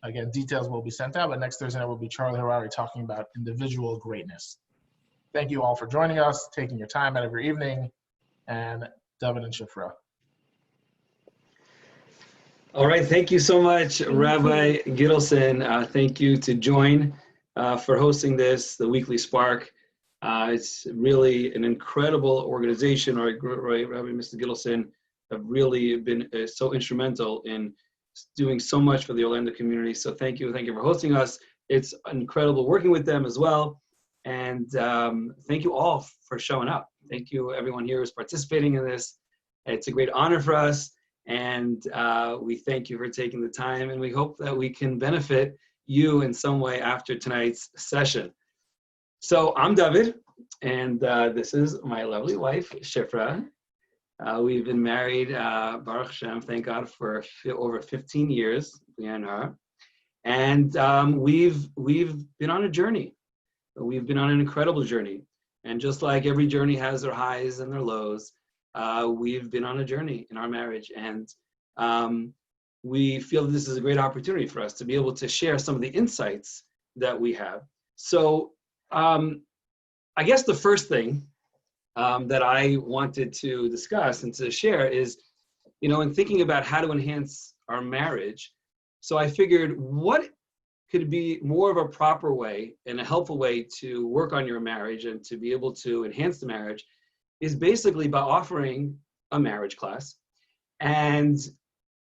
Again, details will be sent out, but next Thursday night will be Charlie Harari talking about individual greatness. Thank you all for joining us, taking your time out of your evening, and Dovid and Shifra. All right, thank you so much, Rabbi Gittleson. Thank you to Join for hosting this, the Weekly Spark. It's really an incredible organization. Right, Rabbi Mr. Gittleson have really been so instrumental in doing so much for the Orlando community. So thank you for hosting us. It's incredible working with them as well. And thank you all for showing up. Thank you everyone here who's participating in this. It's a great honor for us. And we thank you for taking the time, and we hope that we can benefit you in some way after tonight's session. So I'm Dovid, and this is my lovely wife, Shifra. We've been married, Baruch Hashem, thank God, for over 15 years, me and her. And we've been on a journey. We've been on an incredible journey. And just like every journey has their highs and their lows, we've been on a journey in our marriage. And we feel that this is a great opportunity for us to be able to share some of the insights that we have. So I guess the first thing that I wanted to discuss and to share is, in thinking about how to enhance our marriage. So I figured, what could be more of a proper way and a helpful way to work on your marriage and to be able to enhance the marriage is basically by offering a marriage class. And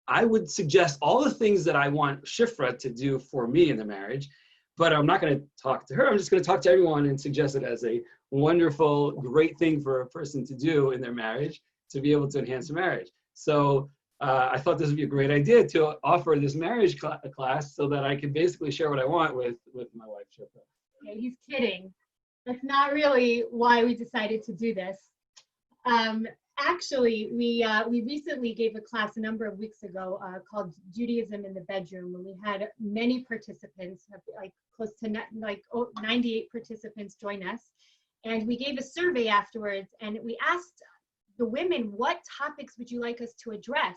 I would suggest all the things that I want Shifra to do for me in the marriage, but I'm not going to talk to her. I'm just going to talk to everyone and suggest it as a wonderful, great thing for a person to do in their marriage to be able to enhance the marriage. So I thought this would be a great idea to offer this marriage class so that I could basically share what I want with my wife, Shifra. Okay, he's kidding. That's not really why we decided to do this. Actually, we recently gave a class a number of weeks ago called Judaism in the Bedroom, and we had many participants, like close to 98 participants join us. And we gave a survey afterwards, and we asked the women, what topics would you like us to address?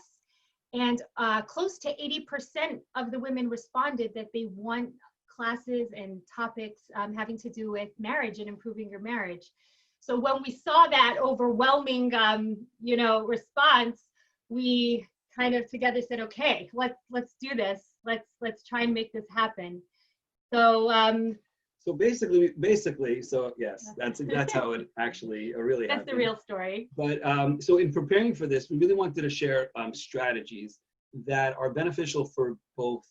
And close to 80% of the women responded that they want classes and topics having to do with marriage and improving your marriage. So when we saw that overwhelming, response, we kind of together said, okay, let's do this. Let's try and make this happen. So basically, so yes, that's how it actually really happened. That's the real story. But so in preparing for this, we really wanted to share strategies that are beneficial for both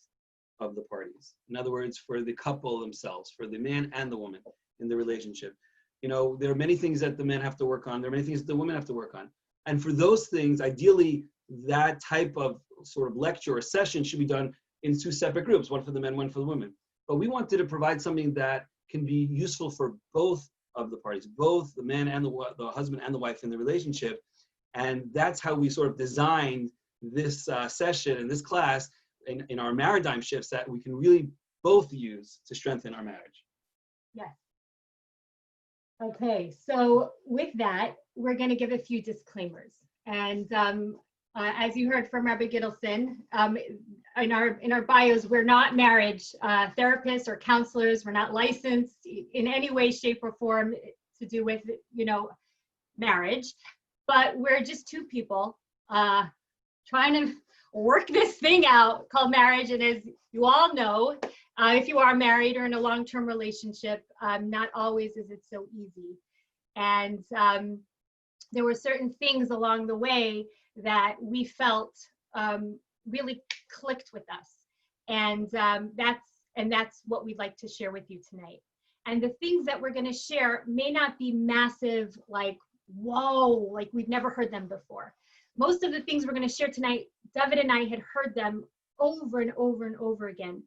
of the parties. In other words, for the couple themselves, for the man and the woman in the relationship. There are many things that the men have to work on. There are many things that the women have to work on. And for those things, ideally, that type of sort of lecture or session should be done in two separate groups, one for the men, one for the women. But we wanted to provide something that can be useful for both of the parties, both the man and the husband and the wife in the relationship. And that's how we sort of designed this session and this class in our paradigm shifts that we can really both use to strengthen our marriage. Yes. Okay, so with that, we're going to give a few disclaimers. And as you heard from Rabbi Gittleson, in our bios, we're not marriage therapists or counselors. We're not licensed in any way, shape, or form to do with, marriage. But we're just two people trying to work this thing out called marriage. And as you all know, if you are married or in a long-term relationship, not always is it so easy. And there were certain things along the way that we felt really clicked with us. And that's what we'd like to share with you tonight. And the things that we're going to share may not be massive, like, whoa, like we've never heard them before. Most of the things we're going to share tonight, Dovid and I had heard them over and over and over again.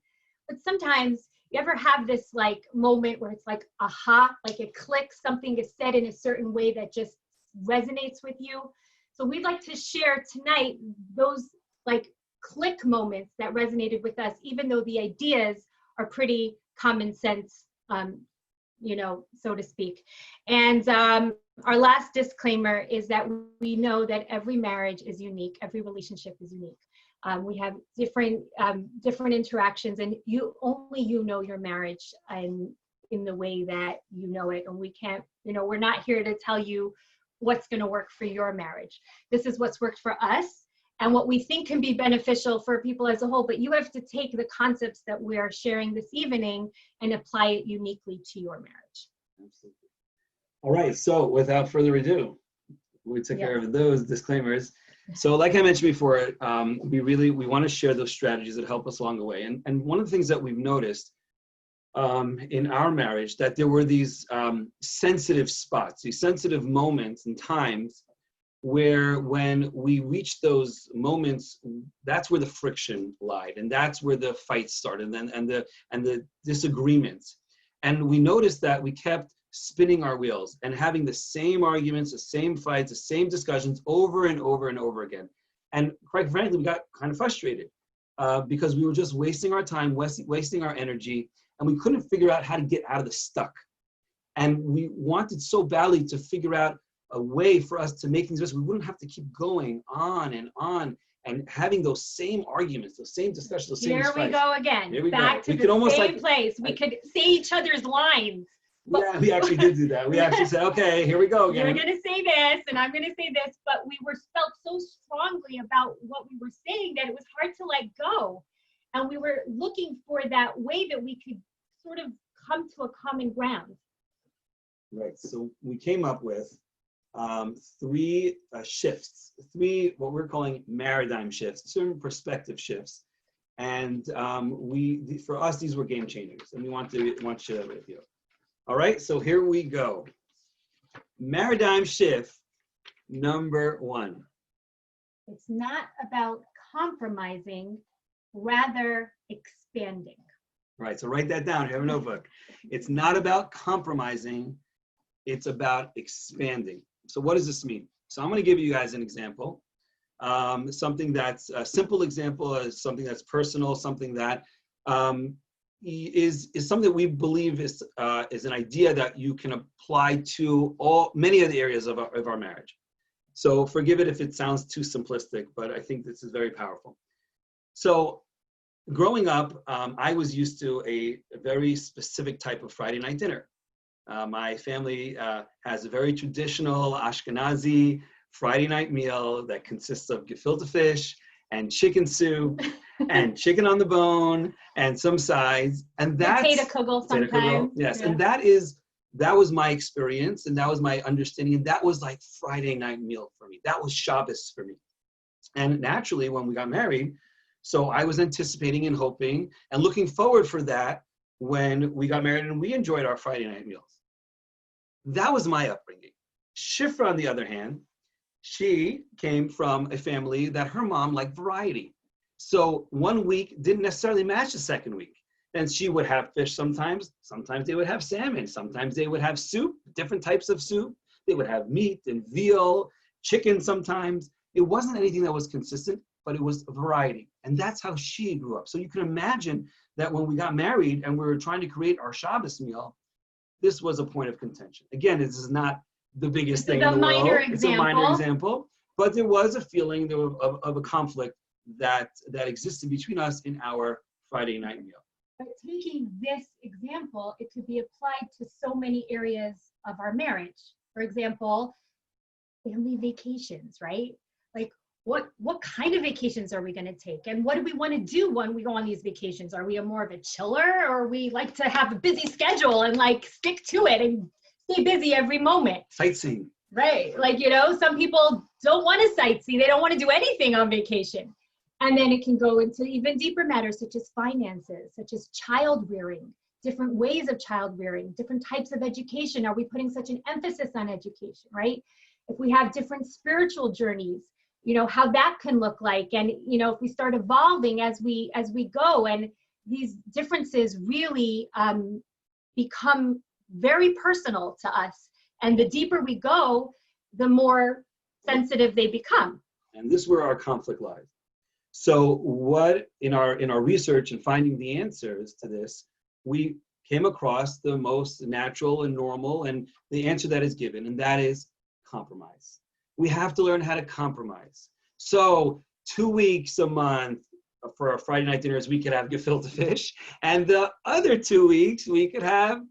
But sometimes you ever have this like moment where it's like, aha, like it clicks, something is said in a certain way that just resonates with you. So we'd like to share tonight those like click moments that resonated with us, even though the ideas are pretty common sense, so to speak. And our last disclaimer is that we know that every marriage is unique, every relationship is unique. We have different interactions, and only you know your marriage and in the way that you know it. And we can't, we're not here to tell you what's going to work for your marriage. This is what's worked for us and what we think can be beneficial for people as a whole. But you have to take the concepts that we are sharing this evening and apply it uniquely to your marriage. Absolutely. All right. So without further ado, we took care of those disclaimers. So like I mentioned before, we want to share those strategies that help us along the way. And one of the things that we've noticed in our marriage, that there were these sensitive spots, these sensitive moments and times where when we reached those moments, that's where the friction lied, and that's where the fights started, and the disagreements. And we noticed that we kept spinning our wheels and having the same arguments, the same fights, the same discussions over and over and over again. And quite frankly, we got kind of frustrated because we were just wasting our time, wasting our energy, and we couldn't figure out how to get out of the stuck. And we wanted so badly to figure out a way for us to make things better. We wouldn't have to keep going on and having those same arguments, those same discussions, those same fights. Here we go again. Here we Back go. to the same place. We could say each other's lines. Yeah, we actually did do that. We actually said, okay, here we go again. You're going to say this, and I'm going to say this, but we felt so strongly about what we were saying that it was hard to let go. And we were looking for that way that we could sort of come to a common ground. Right. So we came up with 3 shifts, 3 what we're calling paradigm shifts, certain perspective shifts. And for us, these were game changers, and we want to share that with you. All right, so here we go. Paradigm shift number 1. It's not about compromising, rather expanding. All right, so write that down. You have a notebook. It's not about compromising. It's about expanding. So what does this mean? So I'm going to give you guys an example. Something that's a simple example, something that's personal, something that is something that we believe is an idea that you can apply to many of the areas of our marriage. So forgive it if it sounds too simplistic, but I think this is very powerful. So growing up, I was used to a very specific type of Friday night dinner. My family has a very traditional Ashkenazi Friday night meal that consists of gefilte fish and chicken soup and chicken on the bone and some sides, and that's potato kugel sometimes. Yes, yeah. And that was my experience, and that was my understanding, and that was like Friday night meal for me. That was Shabbos for me. And naturally, when we got married, so I was anticipating and hoping and looking forward for that when we got married, and we enjoyed our Friday night meals. That was my upbringing. Shifra, on the other hand, she came from a family that her mom liked variety. So one week didn't necessarily match the second week. And she would have fish sometimes they would have salmon, sometimes they would have soup, different types of soup. They would have meat and veal, chicken sometimes. It wasn't anything that was consistent, but it was a variety. And that's how she grew up. So you can imagine that when we got married and we were trying to create our Shabbos meal, this was a point of contention. Again, this is not the biggest thing in the world. It's a minor example, but there was a feeling of a conflict that existed between us in our Friday night meal. But taking this example, it could be applied to so many areas of our marriage. For example, family vacations, right? Like what kind of vacations are we going to take? And what do we want to do when we go on these vacations? Are we more of a chiller, or we like to have a busy schedule and like stick to it and stay busy every moment? Sightseeing. Right. Like, some people don't want to sightsee. They don't want to do anything on vacation. And then it can go into even deeper matters such as finances, such as child rearing, different ways of child rearing, different types of education. Are we putting such an emphasis on education, right? If we have different spiritual journeys, how that can look like. And, if we start evolving as we go, and these differences really become very personal to us. And the deeper we go, the more sensitive they become. And this is where our conflict lies. So what in our research and finding the answers to this, we came across the most natural and normal and the answer that is given, and that is compromise. We have to learn how to compromise. So 2 weeks a month for our Friday night dinners, we could have gefilte fish. And the other 2 weeks, we could have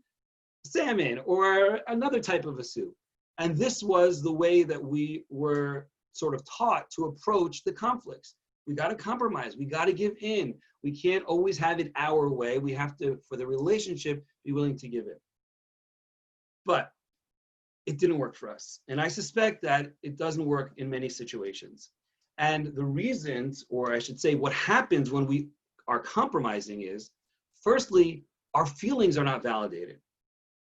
salmon or another type of a soup. And this was the way that we were sort of taught to approach the conflicts. We got to compromise. We got to give in. We can't always have it our way. We have to, for the relationship, be willing to give in. But it didn't work for us. And I suspect that it doesn't work in many situations. And the reasons, or I should say what happens when we are compromising is, firstly, our feelings are not validated,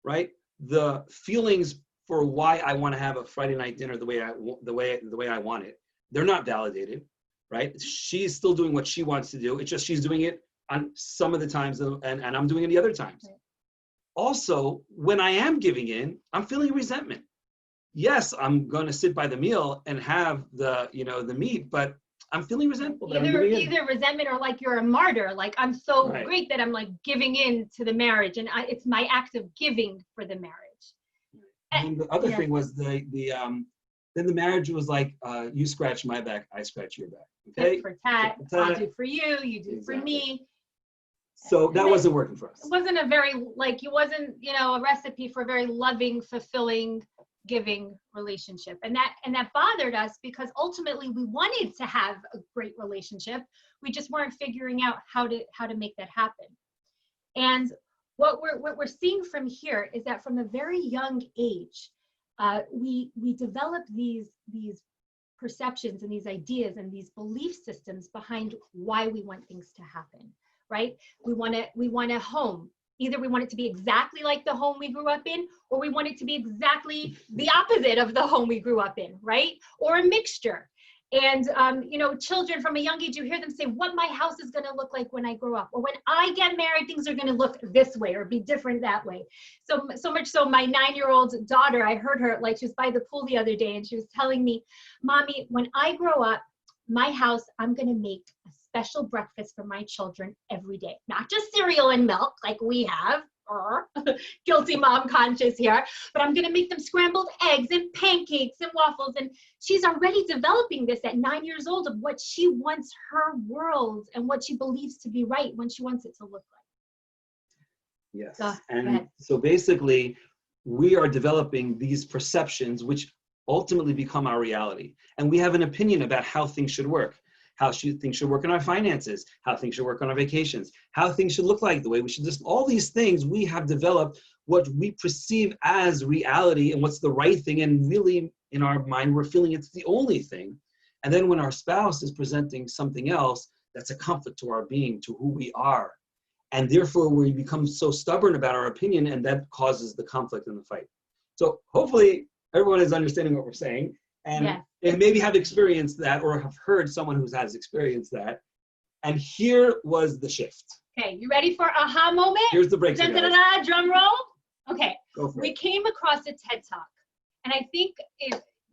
right? The feelings for why I want to have a Friday night dinner the way I want it, they're not validated, right? She's still doing what she wants to do. It's just she's doing it on some of the times and I'm doing it the other times. Right. Also, when I am giving in, I'm feeling resentment. Yes, I'm going to sit by the meal and have the meat, but I'm feeling resentful. Either resentment or like you're a martyr. Like I'm so great that I'm like giving in to the marriage, and it's my act of giving for the marriage. And the other thing was then the marriage was like, you scratch my back, I scratch your back. Okay. Tit for tat. I'll do for you, you do for me. So that wasn't working for us. It wasn't a very a recipe for a very loving, fulfilling, giving relationship. And that bothered us because ultimately we wanted to have a great relationship. We just weren't figuring out how to make that happen. And what we're seeing from here is that from a very young age, we develop these perceptions and these ideas and these belief systems behind why we want things to happen, right? We want a home. Either we want it to be exactly like the home we grew up in, or we want it to be exactly the opposite of the home we grew up in, right? Or a mixture. And, children from a young age, you hear them say, what my house is going to look like when I grow up, or when I get married, things are going to look this way or be different that way. So much so my 9-year-old daughter, I heard her, like she was by the pool the other day and she was telling me, Mommy, when I grow up, my house, I'm going to make a special breakfast for my children every day. Not just cereal and milk like we have, or guilty mom conscious here, but I'm going to make them scrambled eggs and pancakes and waffles. And she's already developing this at 9 years old of what she wants her world and what she believes to be right when she wants it to look like. Yes. So basically, we are developing these perceptions which ultimately become our reality. And we have an opinion about how things should work. How things should work in our finances, how things should work on our vacations, how things should look like, the way we should just, all these things we have developed what we perceive as reality and what's the right thing. And really in our mind, we're feeling it's the only thing. And then when our spouse is presenting something else, that's a conflict to our being, to who we are. And therefore we become so stubborn about our opinion, and that causes the conflict and the fight. So hopefully everyone is understanding what we're saying. And maybe have experienced that or have heard someone who has experienced that. And here was the shift. Okay, you ready for aha moment? Here's the breakthrough. Drum roll. Okay, we came across a TED Talk. And I think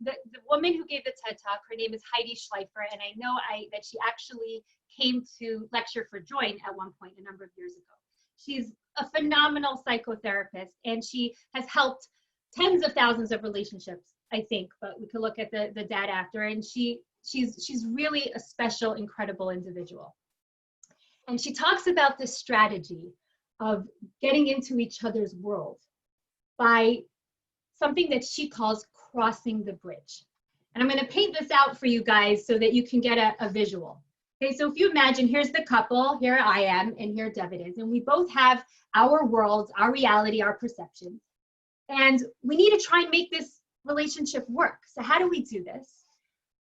the woman who gave the TED Talk, her name is Heidi Schleifer. And I know that she actually came to lecture for Join at one point a number of years ago. She's a phenomenal psychotherapist, and she has helped tens of thousands of relationships, I think, but we could look at the data after, and she's really a special, incredible individual. And she talks about this strategy of getting into each other's world by something that she calls crossing the bridge. And I'm going to paint this out for you guys so that you can get a visual. Okay, so if you imagine, here's the couple, here I am, and here Dovid is, and we both have our worlds, our reality, our perceptions. And we need to try and make this relationship work. So how do we do this?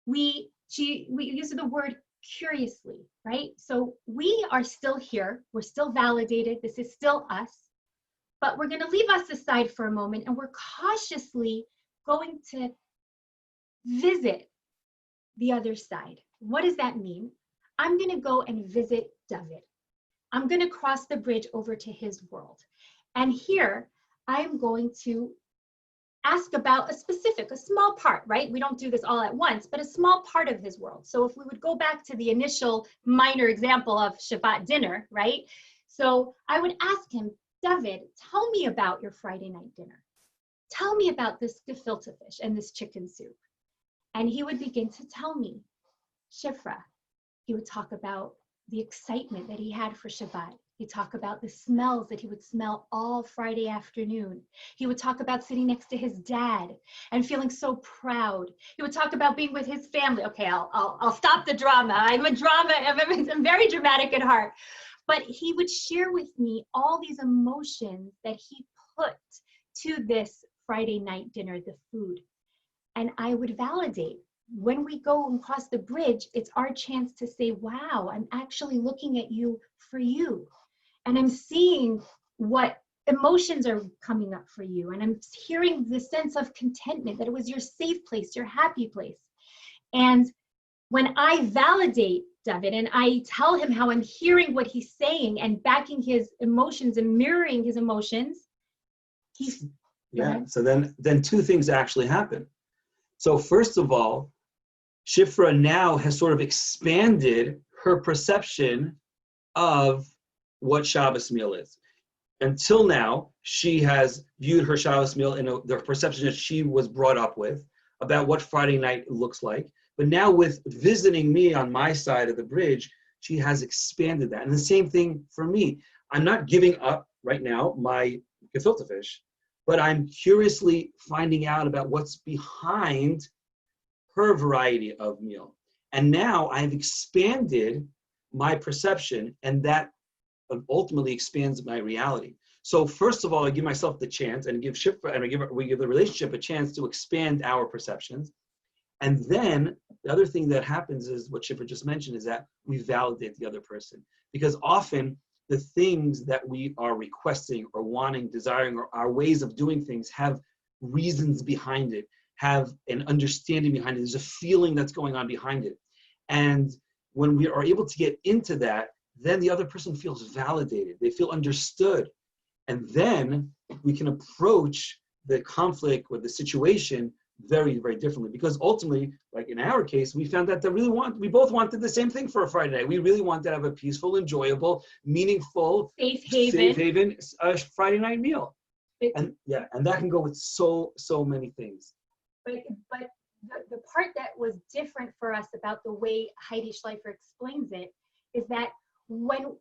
We use the word curiously, right? So we are still here. We're still validated. This is still us. But we're going to leave us aside for a moment, and we're cautiously going to visit the other side. What does that mean? I'm going to go and visit Dovid. I'm going to cross the bridge over to his world. And here, I'm going to ask about a small part, right? We don't do this all at once, but a small part of his world. So if we would go back to the initial minor example of Shabbat dinner, right? So I would ask him, Dovid, tell me about your Friday night dinner. Tell me about this gefilte fish and this chicken soup. And he would begin to tell me, Shifra, He would talk about the excitement that he had for Shabbat. He'd talk about the smells that he would smell all Friday afternoon. He would talk about sitting next to his dad and feeling so proud. He would talk about being with his family. Okay, I'll stop the drama. I'm very dramatic at heart. But he would share with me all these emotions that he put to this Friday night dinner, the food. And I would validate. When we go and cross the bridge, it's our chance to say, wow, I'm actually looking at you for you. And I'm seeing what emotions are coming up for you. And I'm hearing the sense of contentment, that it was your safe place, your happy place. And when I validate Dovid and I tell him how I'm hearing what he's saying and backing his emotions and mirroring his emotions, he's... Yeah, so then two things actually happen. So first of all, Shifra now has sort of expanded her perception of what Shabbos meal is. Until now, she has viewed her Shabbos meal in the perception that she was brought up with about what Friday night looks like. But now with visiting me on my side of the bridge, she has expanded that. And the same thing for me. I'm not giving up right now my gefilte fish, but I'm curiously finding out about what's behind her variety of meal. And now I've expanded my perception, and that ultimately expands my reality. So first of all, I give myself the chance and give Shifra, and we give the relationship a chance to expand our perceptions. And then the other thing that happens is what Shifra just mentioned, is that we validate the other person. Because often the things that we are requesting or wanting, desiring, or our ways of doing things have reasons behind it, have an understanding behind it. There's a feeling that's going on behind it. And when we are able to get into that, then the other person feels validated. They feel understood. And then we can approach the conflict or the situation very, very differently. Because ultimately, like in our case, we found that we both wanted the same thing for a Friday night. We really wanted to have a peaceful, enjoyable, meaningful, safe haven Friday night meal. And that can go with so many things. But the part that was different for us about the way Heidi Schleifer explains it is that when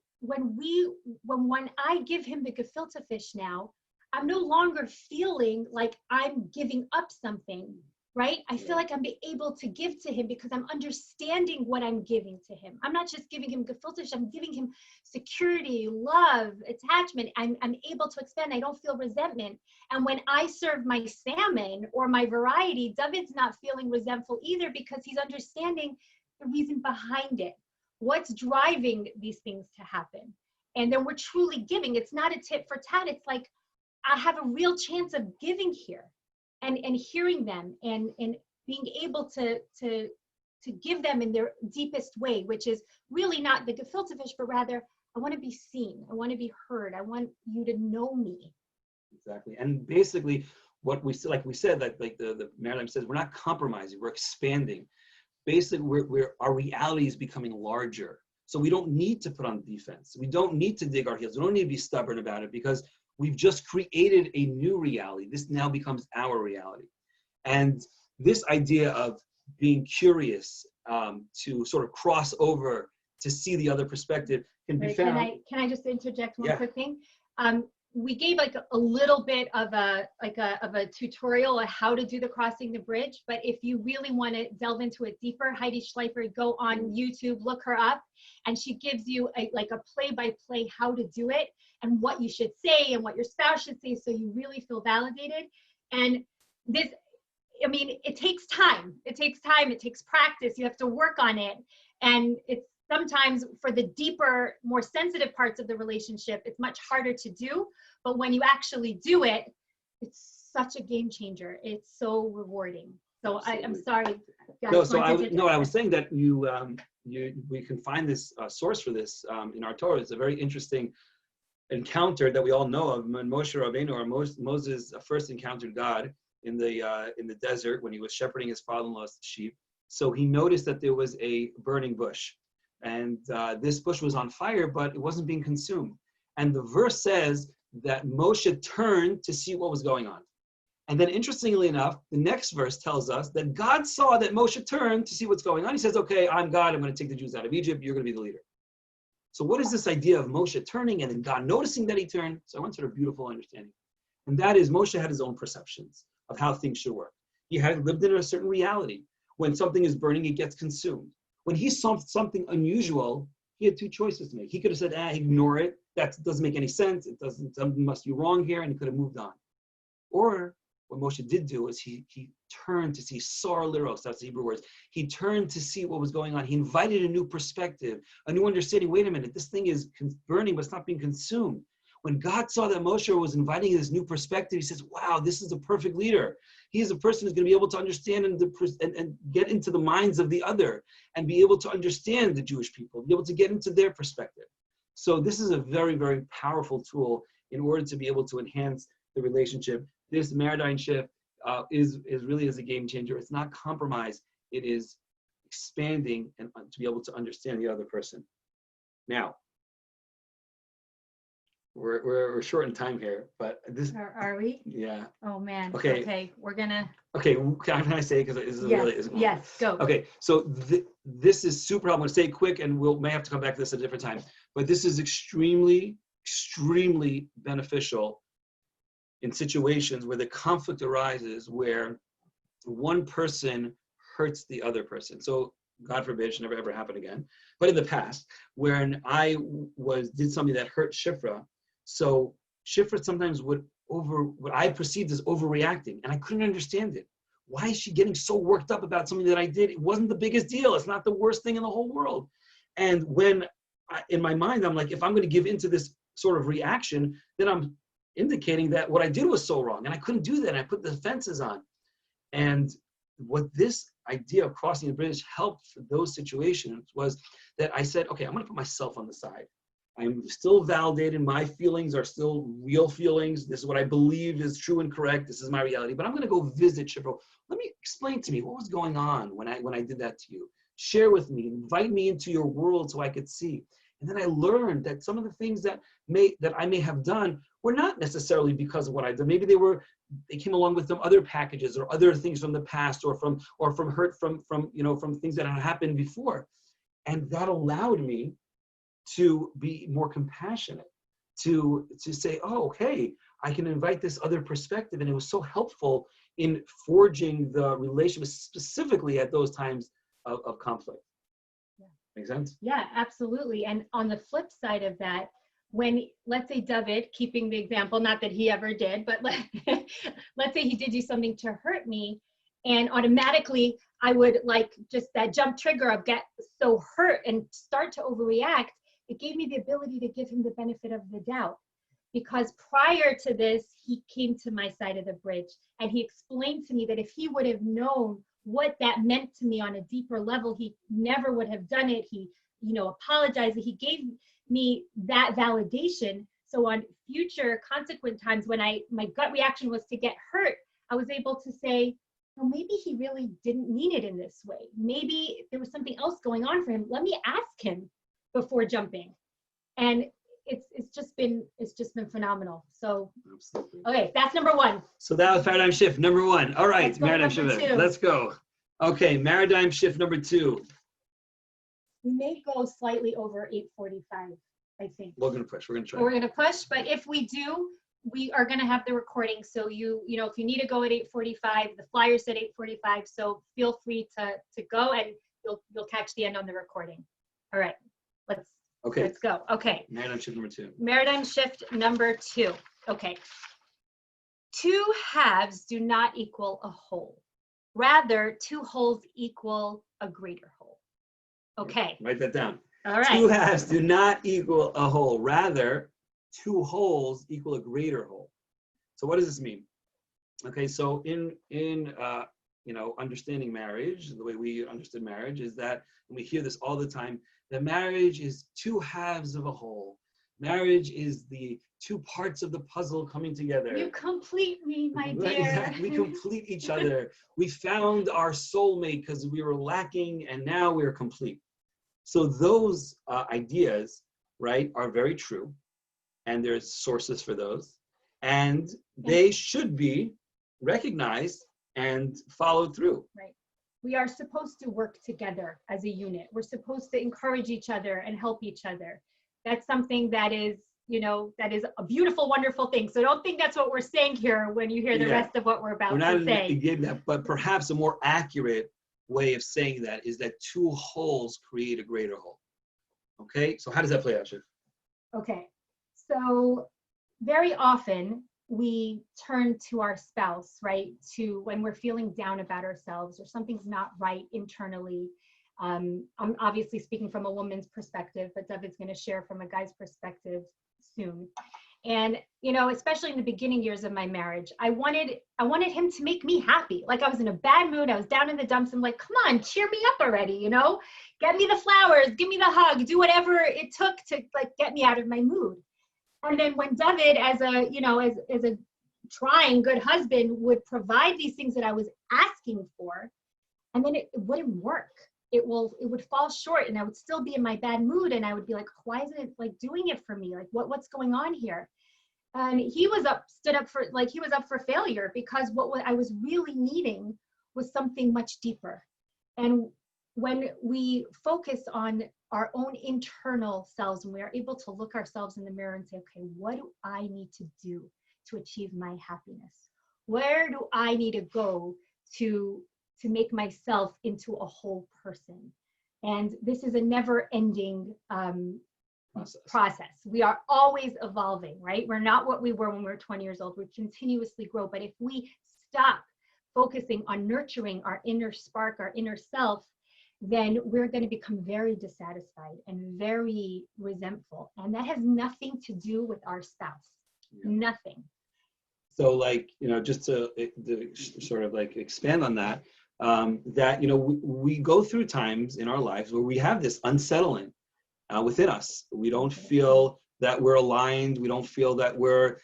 I give him the gefilte fish now, I'm no longer feeling like I'm giving up something, right? I feel like I'm able to give to him because I'm understanding what I'm giving to him. I'm not just giving him gefilte fish, I'm giving him security, love, attachment. I'm able to expand. I don't feel resentment. And when I serve my salmon or my variety, Dovid's not feeling resentful either because he's understanding the reason behind it. What's driving these things to happen? And then we're truly giving. It's not a tit for tat. It's like, I have a real chance of giving here and hearing them and being able to give them in their deepest way, which is really not the gefilte fish, but rather I want to be seen. I want to be heard. I want you to know me. Exactly. And basically what we like we said, that like the Marilyn says, we're not compromising, we're expanding. Basically our reality is becoming larger. So we don't need to put on defense. We don't need to dig our heels. We don't need to be stubborn about it because we've just created a new reality. This now becomes our reality. And this idea of being curious to sort of cross over to see the other perspective can be found. Can I just interject one quick thing? We gave like a little bit of a tutorial on how to do the crossing the bridge, but if you really want to delve into it deeper, Heidi Schleifer, go on YouTube, look her up, and she gives you a play-by-play how to do it and what you should say and what your spouse should say so you really feel validated. And this, I mean, it takes time. It takes practice. You have to work on it. And it's sometimes for the deeper, more sensitive parts of the relationship, it's much harder to do. But when you actually do it, it's such a game changer. It's so rewarding. So I'm sorry. Guys, I was saying that we can find this source for this in our Torah. It's a very interesting encounter that we all know of when Moshe Rabbeinu, or Moses first encountered God in the desert when he was shepherding his father-in-law's sheep. So he noticed that there was a burning bush, and this bush was on fire, but it wasn't being consumed. And the verse says that Moshe turned to see what was going on. And then interestingly enough, the next verse tells us that God saw that Moshe turned to see what's going on. He says, okay, I'm God. I'm going to take the Jews out of Egypt. You're going to be the leader. So what is this idea of Moshe turning and then God noticing that he turned? So I want sort of beautiful understanding. And that is Moshe had his own perceptions of how things should work. He had lived in a certain reality. When something is burning, it gets consumed. When he saw something unusual, he had two choices to make. He could have said, ignore it. That doesn't make any sense. Something must be wrong here, and he could have moved on. Or what Moshe did do is he turned to see sar liros, that's the Hebrew words. He turned to see what was going on. He invited a new perspective, a new understanding. Wait a minute, this thing is burning, but it's not being consumed. When God saw that Moshe was inviting this new perspective, he says, wow, this is a perfect leader. He is a person who's going to be able to understand and get into the minds of the other and be able to understand the Jewish people, be able to get into their perspective. So this is a very, very powerful tool in order to be able to enhance the relationship. This paradigm shift is really a game changer. It's not compromise. It is expanding and to be able to understand the other person. Now, we're short in time here, but this. Are we? Yeah. Oh man. Okay. Okay. We're gonna. Okay. Can I say, because this is Yes. really. Yes. Go. Okay. So this is super helpful. I'm going to say it quick, and may have to come back to this at a different time. But this is extremely, extremely beneficial in situations where the conflict arises, where one person hurts the other person. So God forbid, it should never ever happen again. But in the past, when I did something that hurt Shifra, so Shifra sometimes would what I perceived as overreacting, and I couldn't understand it. Why is she getting so worked up about something that I did? It wasn't the biggest deal. It's not the worst thing in the whole world. And when in my mind, I'm like, if I'm going to give into this sort of reaction, then I'm indicating that what I did was so wrong, and I couldn't do that. And I put the defenses on. And what this idea of crossing the bridge helped for those situations was that I said, okay, I'm going to put myself on the side. I'm still validated. My feelings are still real feelings. This is what I believe is true and correct. This is my reality. But I'm going to go visit Shifra. Let me explain to me what was going on when I did that to you. Share with me. Invite me into your world so I could see. And then I learned that some of the things that I may have done were not necessarily because of what I did. Maybe they came along with some other packages or other things from the past or from hurt from things that had happened before. And that allowed me to be more compassionate, to say, oh, okay, I can invite this other perspective. And it was so helpful in forging the relationship, specifically at those times of conflict. Make sense? Yeah, absolutely. And on the flip side of that, when, let's say Dovid, keeping the example, not that he ever did, but let's say he did do something to hurt me, and automatically I would just that jump trigger of get so hurt and start to overreact. It gave me the ability to give him the benefit of the doubt, because prior to this, he came to my side of the bridge and he explained to me that if he would have known what that meant to me on a deeper level, he never would have done it. He, apologized. He gave me that validation. So on future consequent times when my gut reaction was to get hurt, I was able to say, well, maybe he really didn't mean it in this way. Maybe there was something else going on for him. Let me ask him before jumping. And it's just been phenomenal. So absolutely. Okay, that's number one. So that was paradigm shift number one. All right, paradigm shift. Two. Let's go. Okay, paradigm shift number two. We may go slightly over 8:45, I think. We're gonna push. We're gonna try. We're gonna push, but if we do, we are gonna have the recording. So if you need to go at 8:45, the flyer said 8:45. So feel free to go, and you'll catch the end on the recording. All right, let's go. Okay. Paradigm shift number two. Paradigm shift number two. Okay. Two halves do not equal a whole. Rather, two wholes equal a greater whole. Okay. Write that down. All right. Two halves do not equal a whole. Rather, two wholes equal a greater whole. So what does this mean? Okay, so in understanding marriage, the way we understood marriage is that, and we hear this all the time, that marriage is two halves of a whole. Marriage is the two parts of the puzzle coming together. You complete me, my dear. Exactly. We complete each other. We found our soulmate because we were lacking, and now we're complete. So those ideas, right, are very true, and there's sources for those, and they should be recognized and followed through. Right. We are supposed to work together as a unit. We're supposed to encourage each other and help each other. That's something that is, that is a beautiful, wonderful thing. So don't think that's what we're saying here when you hear the rest of what we're about to say. Negating that, but perhaps a more accurate way of saying that is that two wholes create a greater whole. Okay, so how does that play out, Shiv? Okay, so very often we turn to our spouse, right? To when we're feeling down about ourselves or something's not right internally. I'm obviously speaking from a woman's perspective, but Dovid's going to share from a guy's perspective soon. And, especially in the beginning years of my marriage, I wanted him to make me happy. Like I was in a bad mood. I was down in the dumps. I'm like, come on, cheer me up already, get me the flowers, give me the hug, do whatever it took to get me out of my mood. And then when Dovid, as a trying good husband, would provide these things that I was asking for, and then it wouldn't work. It would fall short, and I would still be in my bad mood, and I would be like, why isn't it doing it for me? What's going on here? And he was up for failure, because what I was really needing was something much deeper. And when we focus on our own internal selves, and we are able to look ourselves in the mirror and say, okay, what do I need to do to achieve my happiness? Where do I need to go to make myself into a whole person? And this is a never-ending process. We are always evolving, right? We're not what we were when we were 20 years old. We continuously grow. But if we stop focusing on nurturing our inner spark, our inner self, then we're going to become very dissatisfied and very resentful. And that has nothing to do with our spouse. Yeah. Nothing. So just to sort of expand on that, we go through times in our lives where we have this unsettling within us. We don't feel that we're aligned. We don't feel that we're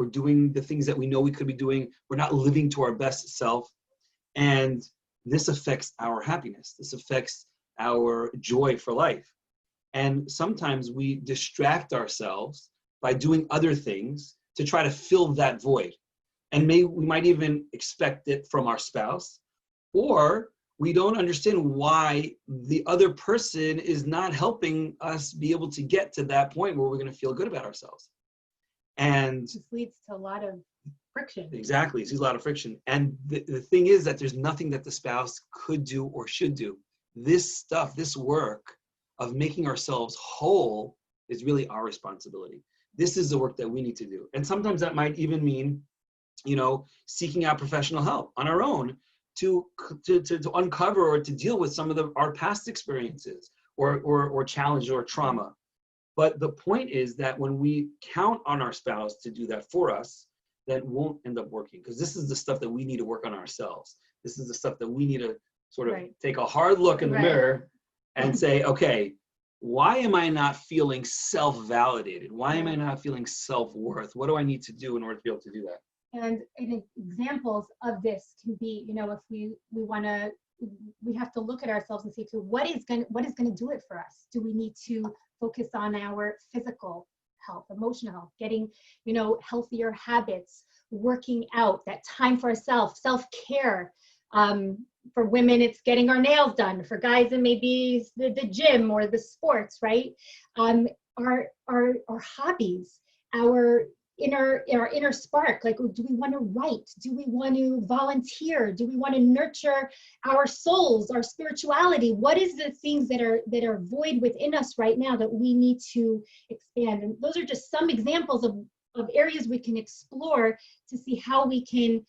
doing the things that we know we could be doing. We're not living to our best self. And this affects our happiness. This affects our joy for life. And sometimes we distract ourselves by doing other things to try to fill that void. And we might even expect it from our spouse, or we don't understand why the other person is not helping us be able to get to that point where we're going to feel good about ourselves. And this leads to a lot of friction. Exactly. It sees a lot of friction. And the thing is that there's nothing that the spouse could do or should do. This stuff, this work of making ourselves whole is really our responsibility. This is the work that we need to do. And sometimes that might even mean, seeking out professional help on our own to uncover or to deal with some of our past experiences or challenges or trauma. But the point is that when we count on our spouse to do that for us, that won't end up working, because this is the stuff that we need to work on ourselves. This is the stuff that we need to sort of take a hard look in the mirror and say, okay, why am I not feeling self-validated? Why am I not feeling self-worth? What do I need to do in order to be able to do that? And examples of this can be, if we have to look at ourselves and say, okay, what is going to do it for us? Do we need to focus on our physical health, emotional health, getting, healthier habits, working out, that time for ourselves, self-care. For women, it's getting our nails done. For guys, it may be the gym or the sports, right? Our hobbies, our inner spark. Do we want to write? Do we want to volunteer? Do we want to nurture our souls, our spirituality? What is the things that are void within us right now that we need to expand? And those are just some examples of areas we can explore to see how we can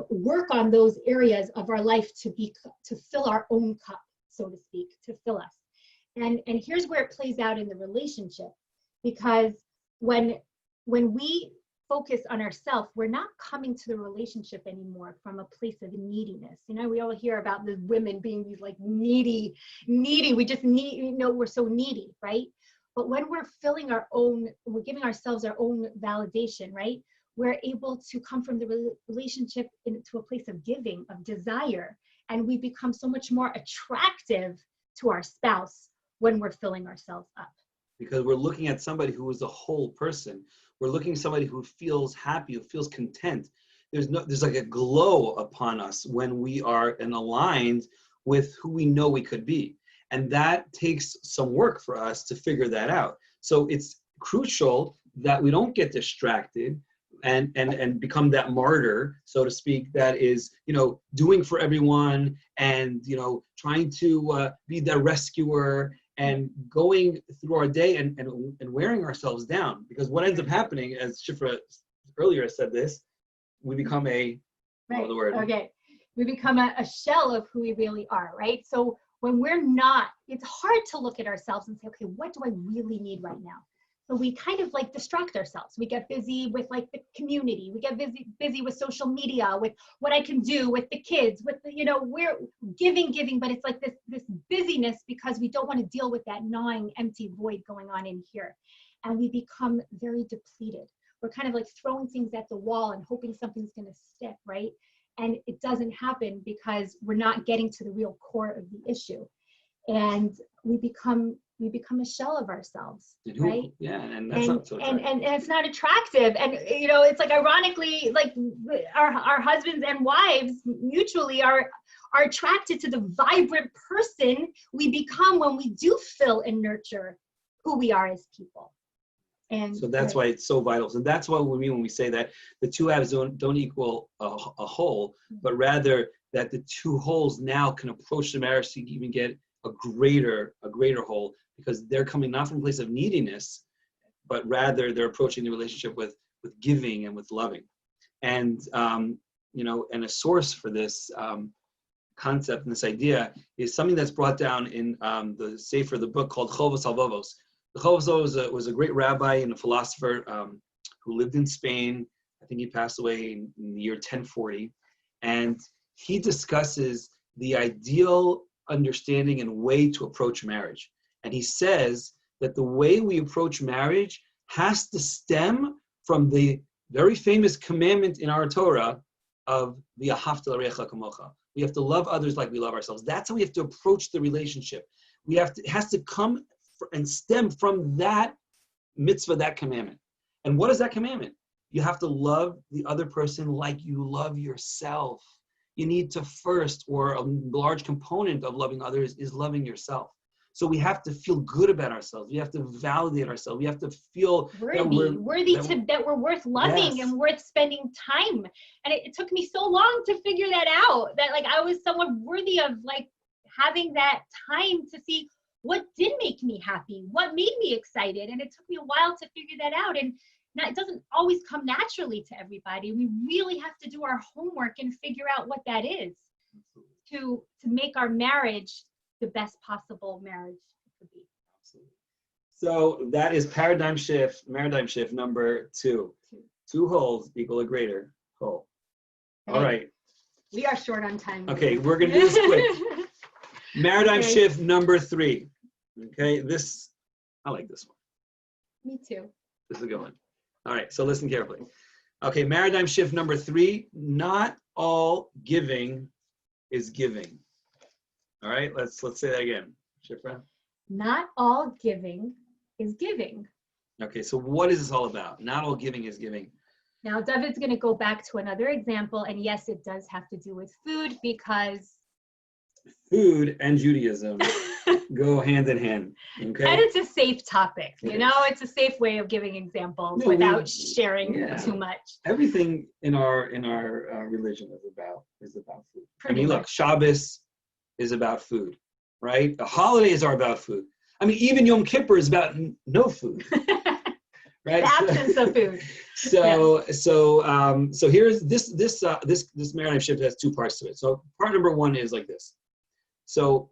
work on those areas of our life to fill our own cup, so to speak, to fill us. And here's where it plays out in the relationship, because when we focus on ourselves, we're not coming to the relationship anymore from a place of neediness. We all hear about the women being these needy. We just need, we're so needy, right? But when we're filling we're giving ourselves our own validation, right? We're able to come from the relationship into a place of giving, of desire, and we become so much more attractive to our spouse when we're filling ourselves up. Because we're looking at somebody who is a whole person. We're looking at somebody who feels happy, who feels content. there's like a glow upon us when we are aligned with who we know we could be. And that takes some work for us to figure that out. So it's crucial that we don't get distracted and become that martyr, so to speak, that is, doing for everyone and, trying to be the rescuer and going through our day and wearing ourselves down. Because what ends up happening, as Shifra earlier said this, we become right. Okay. We become a shell of who we really are, right? So when we're not, it's hard to look at ourselves and say, okay, what do I really need right now? So we kind of like distract ourselves. We get busy with like the community. We get busy with social media, with what I can do with the kids, with the, we're giving, but it's like this busyness because we don't want to deal with that gnawing empty void going on in here. And we become very depleted. We're kind of like throwing things at the wall and hoping something's going to stick, right? And it doesn't happen because we're not getting to the real core of the issue. And we become a shell of ourselves, right? Yeah, and that's not so attractive. And it's not attractive. And it's like ironically, like our husbands and wives mutually are attracted to the vibrant person we become when we do fill and nurture who we are as people. And so that's why it's so vital. So that's what we mean when we say that the two halves don't equal a whole, but rather that the two wholes now can approach the marriage to even get a greater whole, because they're coming not from a place of neediness, but rather they're approaching the relationship with giving and with loving. And and a source for this concept and this idea is something that's brought down in the Sefer, the book called Chovos HaLevavos. The Chovos HaLevavos was a great rabbi and a philosopher who lived in Spain. I think he passed away in the year 1040. And he discusses the ideal understanding and way to approach marriage. And he says that the way we approach marriage has to stem from the very famous commandment in our Torah of the Ahavta l'reacha kamocha. We have to love others like we love ourselves. That's how we have to approach the relationship. It has to come and stem from that mitzvah, that commandment. And what is that commandment? You have to love the other person like you love yourself. You need to first, or a large component of loving others is loving yourself. So we have to feel good about ourselves. We have to validate ourselves. We have to feel that we're worth loving, yes, and worth spending time. And it took me so long to figure that out, that like I was someone worthy of like having that time to see what did make me happy, what made me excited. And it took me a while to figure that out. And now it doesn't always come naturally to everybody. We really have to do our homework and figure out what that is to make our marriage the best possible marriage it could be. Absolutely. So that is paradigm shift number 2. 2 holes equal a greater hole. All right. We are short on time. Okay, we're going to do this quick. Paradigm shift number 3. Okay, I like this one. Me too. This is a good one. All right, so listen carefully. Okay, paradigm shift number 3, not all giving is giving. All right, let's say that again. Shifra? Not all giving is giving. Okay, so what is this all about? Not all giving is giving. Now, David's going to go back to another example, and yes, it does have to do with food, because food and Judaism go hand in hand. Okay, and it's a safe topic. It's a safe way of giving examples without sharing too much. Everything in our religion is about food. Pretty much. Look, Shabbos is about food, right? The holidays are about food. Even Yom Kippur is about no food, right? The absence of food. So here's this paradigm shift has 2 parts to it. So part number 1 is like this. So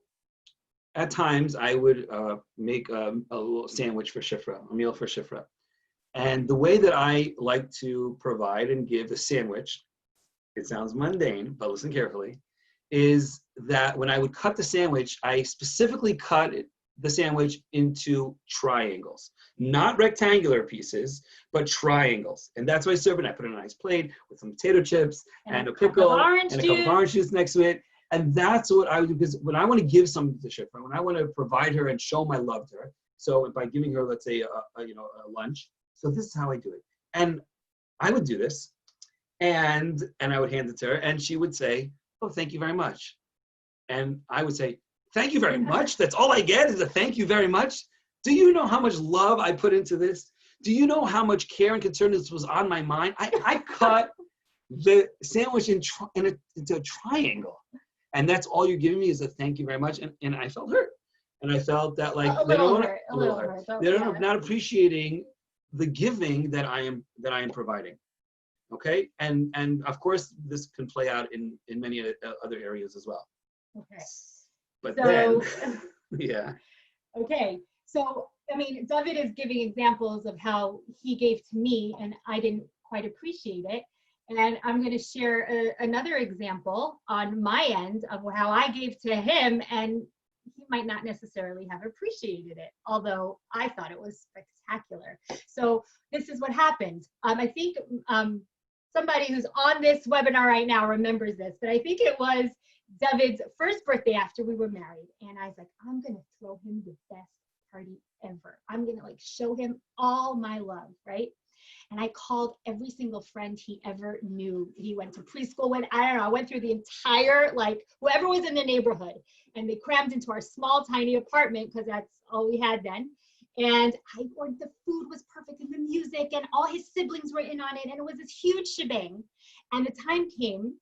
at times I would make a little sandwich for Shifra, a meal for Shifra. And the way that I like to provide and give a sandwich, it sounds mundane, but listen carefully, is that when I would cut the sandwich, I specifically cut the sandwich into triangles. Not rectangular pieces, but triangles. And that's why I serve it. I put it on a nice plate with some potato chips and a pickle and a cup of orange juice next to it. And that's what I would do, because when I want to give something to Shifra, when I want to provide her and show my love to her, so by giving her, let's say, a lunch, so this is how I do it. And I would do this. And I would hand it to her, and she would say, "Oh, thank you very much." And I would say, "Thank you very much? That's all I get is a thank you very much? Do you know how much love I put into this? Do you know how much care and concern this was on my mind? I cut the sandwich into a triangle, and that's all you're giving me is a thank you very much." And I felt hurt. And I felt that like a little hurt. They're not appreciating the giving that I am providing. Okay, and of course this can play out in many other areas as well. Okay. But So, then, yeah. Okay. So, I mean, Dovid is giving examples of how he gave to me and I didn't quite appreciate it. And I'm going to share another example on my end of how I gave to him, and he might not necessarily have appreciated it, although I thought it was spectacular. So this is what happened. I think somebody who's on this webinar right now remembers this, but I think it was David's first birthday after we were married. And I was like, I'm going to throw him the best party ever. I'm going to like show him all my love, right? And I called every single friend he ever knew. He went to preschool with, I don't know, I went through the entire, like whoever was in the neighborhood, and they crammed into our small, tiny apartment because that's all we had then. And I ordered, the food was perfect and the music and all his siblings were in on it. And it was this huge shebang. And the time came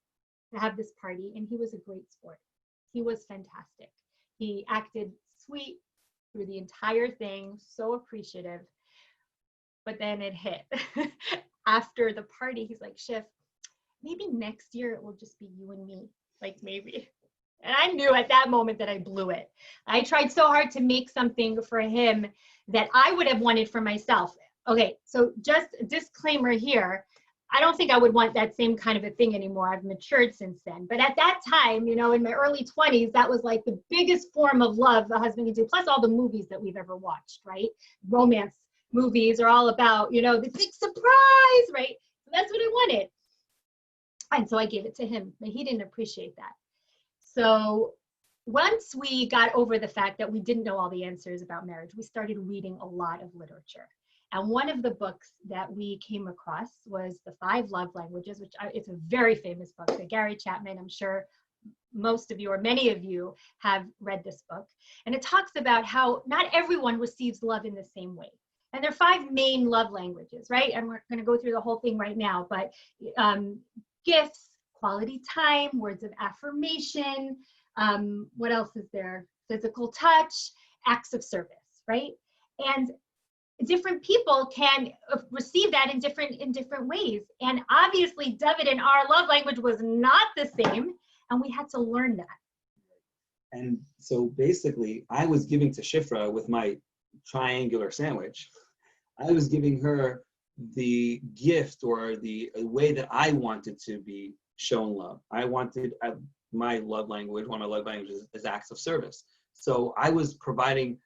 to have this party, and he was a great sport. He was fantastic. He acted sweet through the entire thing, so appreciative. But then it hit. After the party, he's like, Shif, maybe next year it will just be you and me. Like maybe. And I knew at that moment that I blew it. I tried so hard to make something for him that I would have wanted for myself. Okay, so just a disclaimer here. I don't think I would want that same kind of a thing anymore. I've matured since then. But at that time, you know, in my early 20s, that was like the biggest form of love a husband could do, plus all the movies that we've ever watched, right? Romance movies are all about, you know, the big surprise, right? So that's what I wanted. And so I gave it to him, but he didn't appreciate that. So once we got over the fact that we didn't know all the answers about marriage, we started reading a lot of literature. And one of the books that we came across was The 5 Love Languages, which it's a very famous book by Gary Chapman. I'm sure most of you or many of you have read this book. And it talks about how not everyone receives love in the same way. And there are 5 main love languages, right? And we're going to go through the whole thing right now. But gifts, quality time, words of affirmation, what else is there? Physical touch, acts of service, right? And different people can receive that in different ways. And obviously, Dovid and our love language was not the same, and we had to learn that. And so basically, I was giving to Shifra with my triangular sandwich. I was giving her the gift or the way that I wanted to be shown love. I wanted my love language, one of my love languages is acts of service. So I was providing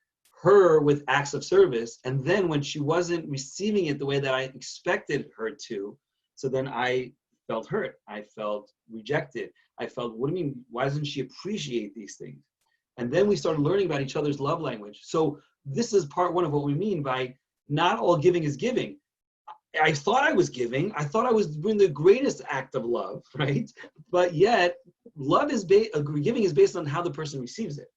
her with acts of service, and then when she wasn't receiving it the way that I expected her to, so then I felt hurt. I felt rejected. I felt, what do you mean, why doesn't she appreciate these things? And then we started learning about each other's love language. So this is part one of what we mean by not all giving is giving. I thought I was giving. I thought I was doing the greatest act of love, right? But yet, love is giving is based on how the person receives it.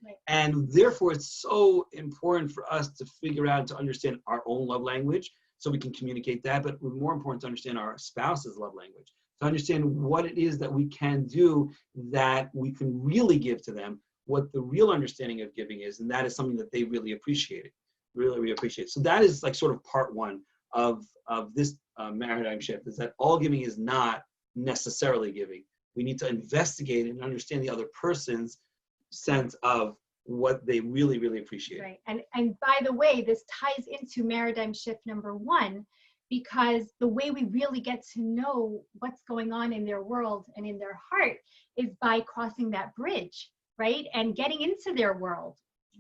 Right. And therefore, it's so important for us to figure out, to understand our own love language so we can communicate that, but more important to understand our spouse's love language, to understand what it is that we can do that we can really give to them, what the real understanding of giving is, and that is something that they really appreciate. So that is like sort of part one of this paradigm shift, is that all giving is not necessarily giving. We need to investigate and understand the other person's sense of what they really, really appreciate. Right. And by the way, this ties into paradigm shift number 1, because the way we really get to know what's going on in their world and in their heart is by crossing that bridge, right? And getting into their world,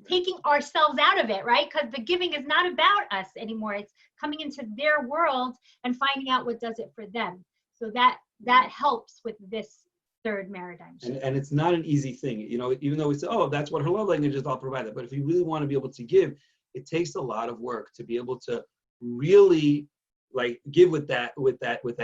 taking ourselves out of it, right? Because the giving is not about us anymore. It's coming into their world and finding out what does it for them. So that helps with this third paradigm shift. And it's not an easy thing, you know, even though we say, oh, that's what her love language is, I'll provide that. But if you really want to be able to give, it takes a lot of work to be able to really like give with that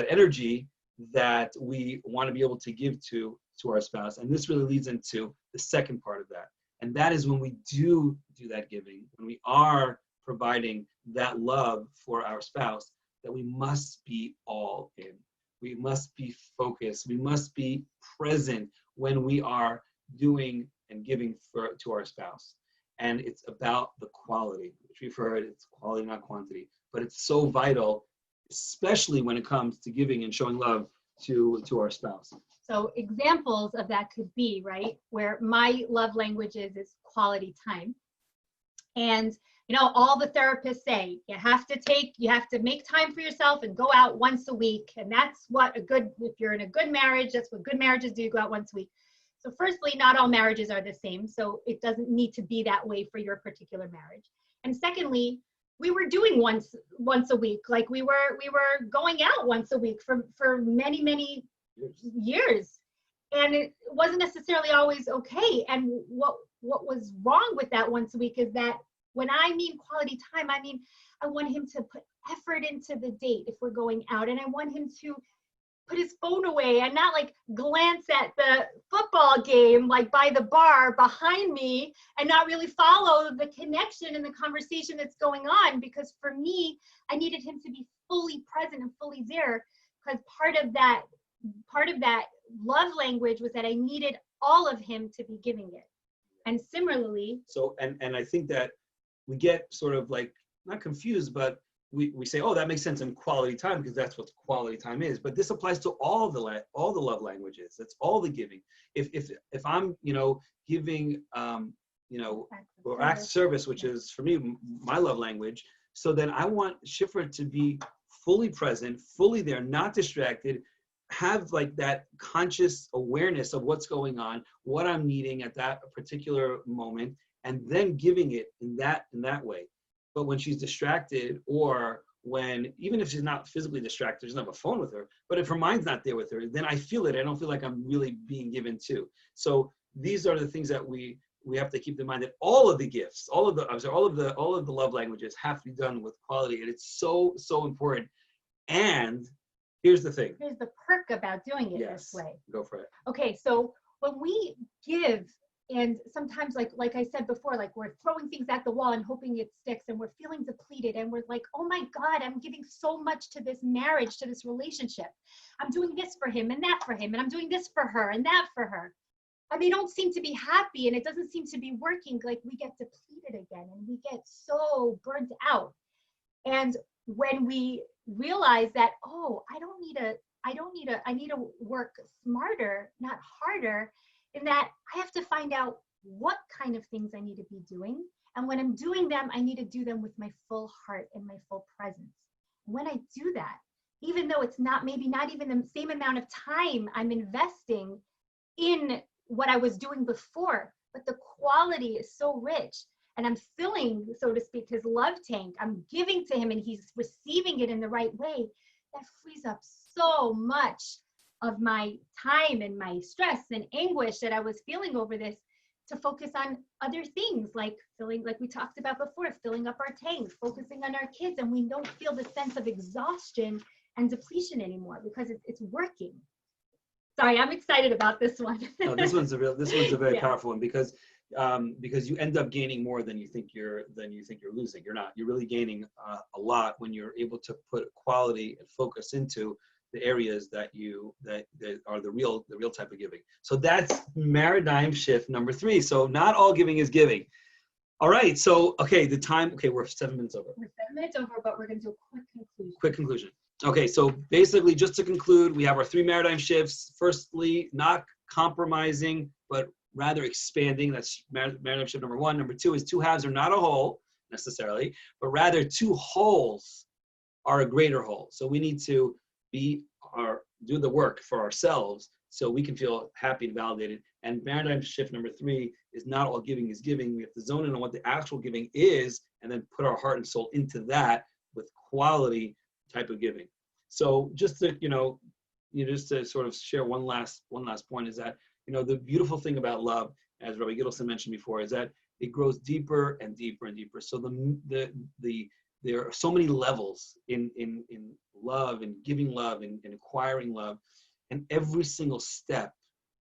energy that we want to be able to give to our spouse. And this really leads into the second part of that. And that is when we do that giving, when we are providing that love for our spouse, that we must be all in. We must be focused. We must be present when we are doing and giving to our spouse. And it's about the quality, which we've heard, it's quality, not quantity. But it's so vital, especially when it comes to giving and showing love to our spouse. So examples of that could be, right, where my love language is quality time. And, you know, all the therapists say, you have to make time for yourself and go out once a week. And that's what if you're in a good marriage, that's what good marriages do, go out once a week. So firstly, not all marriages are the same. So it doesn't need to be that way for your particular marriage. And secondly, we were doing once a week, like we were going out once a week for many, many years. And it wasn't necessarily always okay. And what was wrong with that once a week is that when I mean quality time, I mean, I want him to put effort into the date if we're going out, and I want him to put his phone away and not like glance at the football game like by the bar behind me and not really follow the connection and the conversation that's going on. Because for me, I needed him to be fully present and fully there, because part of that love language was that I needed all of him to be giving it. And similarly, so and I think that we get sort of like not confused, but we say, oh, that makes sense in quality time because that's what quality time is. But this applies to all the love languages. That's all the giving. If I'm giving or act of service, which is for me my love language, so then I want Shifra to be fully present, fully there, not distracted, have like that conscious awareness of what's going on, what I'm needing at that particular moment, and then giving it in that way. But when she's distracted, or even if she's not physically distracted, she doesn't have a phone with her, but if her mind's not there with her, then I feel it. I don't feel like I'm really being given to. So these are the things that we have to keep in mind, that all of the gifts, all of the love languages have to be done with quality, and it's so important. And here's the thing. Here's the perk about doing it this way. Go for it. Okay, so when we give, and sometimes like I said before, like we're throwing things at the wall and hoping it sticks, and we're feeling depleted, and we're like, oh my God, I'm giving so much to this marriage, to this relationship. I'm doing this for him and that for him, and I'm doing this for her and that for her. And they don't seem to be happy, and it doesn't seem to be working. Like we get depleted again, and we get so burnt out. And when we realize that, oh, I need to work smarter, not harder, in that I have to find out what kind of things I need to be doing. And when I'm doing them, I need to do them with my full heart and my full presence. When I do that, even though it's maybe not even the same amount of time I'm investing in what I was doing before, but the quality is so rich, and I'm filling, so to speak, his love tank. I'm giving to him and he's receiving it in the right way. That frees up so much of my time and my stress and anguish that I was feeling over this to focus on other things, like we talked about before, filling up our tank, focusing on our kids, and we don't feel the sense of exhaustion and depletion anymore because it's working. Sorry, I'm excited about this one. No, this one's a very powerful one, because you end up gaining more than you think you're losing. You're not. You're really gaining a lot when you're able to put quality and focus into the areas that are the real type of giving. So that's paradigm shift number 3. So not all giving is giving. All right. So the time. Okay, we're 7 minutes over. We're 7 minutes over, but we're going to do a quick conclusion. Okay, so basically, just to conclude, we have our 3 paradigm shifts. Firstly, not compromising, but rather expanding. That's paradigm shift number 1. Number 2 is 2 halves are not a whole necessarily, but rather 2 wholes are a greater whole. So we need to do the work for ourselves so we can feel happy and validated. And paradigm shift number 3 is not all giving is giving. We have to zone in on what the actual giving is, and then put our heart and soul into that with quality type of giving. So just to sort of share one last point is that, the beautiful thing about love, as Rabbi Gittleson mentioned before, is that it grows deeper and deeper and deeper. So the there are so many levels in love and giving love and acquiring love. And every single step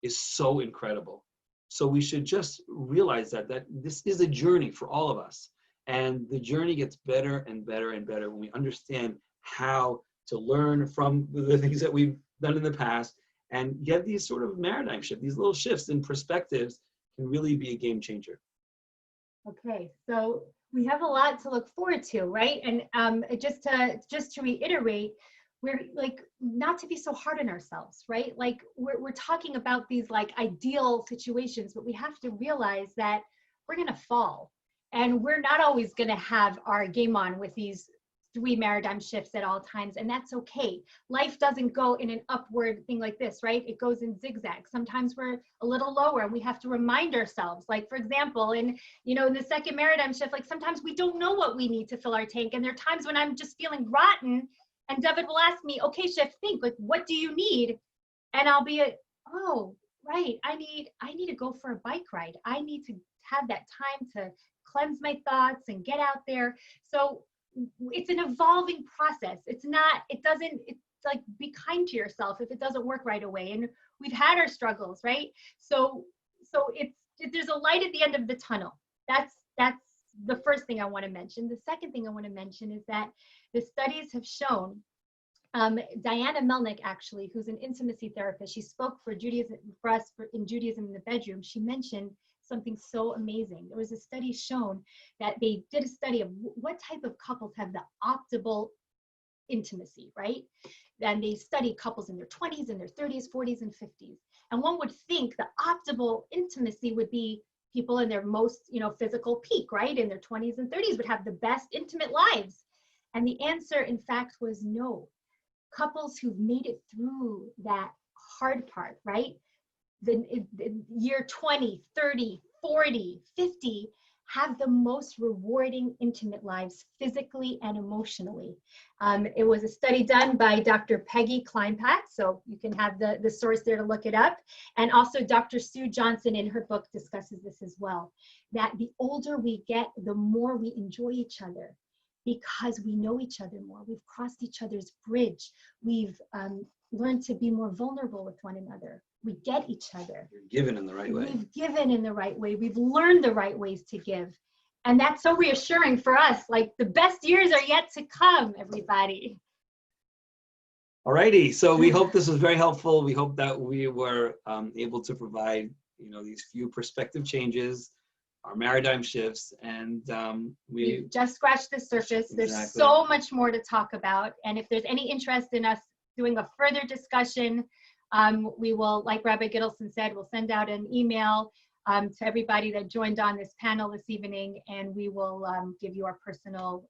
is so incredible. So we should just realize that this is a journey for all of us. And the journey gets better and better and better when we understand how to learn from the things that we've done in the past and get these sort of paradigm shifts, these little shifts in perspectives can really be a game changer. Okay, so we have a lot to look forward to, right? And just to reiterate, we're like, not to be so hard on ourselves, right? Like we're talking about these like ideal situations, but we have to realize that we're gonna fall, and we're not always gonna have our game on with these 3 paradigm shifts at all times, and that's okay. Life doesn't go in an upward thing like this, right? It goes in zigzags. Sometimes we're a little lower, and we have to remind ourselves, like for example, in the second paradigm shift, like sometimes we don't know what we need to fill our tank, and there are times when I'm just feeling rotten, and David will ask me, okay, Shift, think, like, what do you need? And I'll be oh, right, I need to go for a bike ride. I need to have that time to cleanse my thoughts and get out there. So it's an evolving process. It's like, be kind to yourself if it doesn't work right away. And we've had our struggles, right? So there's a light at the end of the tunnel. That's the first thing I want to mention. The second thing I want to mention is that the studies have shown, Diana Melnick, actually, who's an intimacy therapist, she spoke for Judaism, for us in Judaism in the bedroom. She mentioned something so amazing. There was a study shown that they did a study of what type of couples have the optimal intimacy, right? And they studied couples in their 20s, in their 30s, 40s, and 50s. And one would think the optimal intimacy would be people in their most, physical peak, right? In their 20s and 30s would have the best intimate lives. And the answer, in fact, was no. Couples who've made it through that hard part, right? The year 20, 30, 40, 50 have the most rewarding intimate lives physically and emotionally. It was a study done by Dr. Peggy Kleinpat, so you can have the source there to look it up. And also Dr. Sue Johnson in her book discusses this as well, that the older we get, the more we enjoy each other because we know each other more. We've crossed each other's bridge. We've learned to be more vulnerable with one another. We get each other. You're given in the right way. We've given in the right way. We've learned the right ways to give. And that's so reassuring for us. Like, the best years are yet to come, everybody. All righty. So we hope this was very helpful. We hope that we were able to provide, these few perspective changes, our paradigm shifts, and we've just scratched the surface. Exactly. There's so much more to talk about. And if there's any interest in us doing a further discussion, we will, like Rabbi Gittleson said, we'll send out an email to everybody that joined on this panel this evening, and we will give you our personal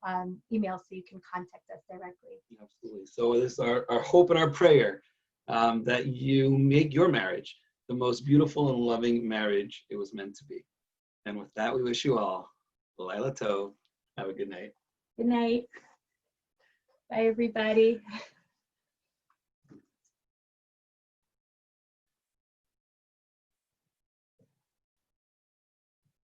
email so you can contact us directly. Absolutely. So this is our hope and our prayer that you make your marriage the most beautiful and loving marriage it was meant to be. And with that, we wish you all Laila Tov. Have a good night. Good night. Bye, everybody.